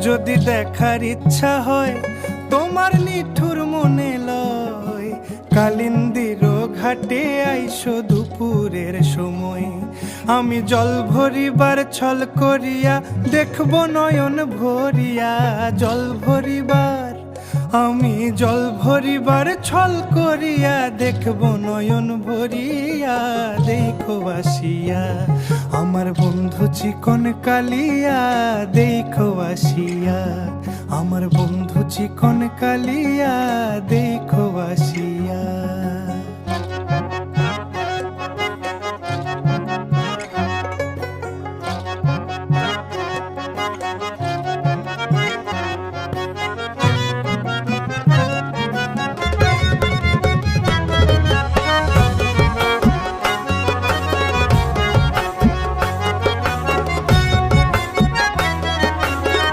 যদি দেখার ইচ্ছা হয় তোমার নিঠুর মনে লয়, কালিন্দির ঘাটে আইসো দুপুরের সময়। আমি জল ভরিবার ছল করিয়া দেখব নয়ন ভরিয়া, জল ভরিবার আমি জল ভরিবার ছল করিয়া দেখব নয়ন ভরিয়া। দেখো আসিয়া আমার বন্ধু চিকন কালিয়া, দেখো আসিয়া আমার বন্ধু চিকন কালিয়া, দেখো আসিয়া।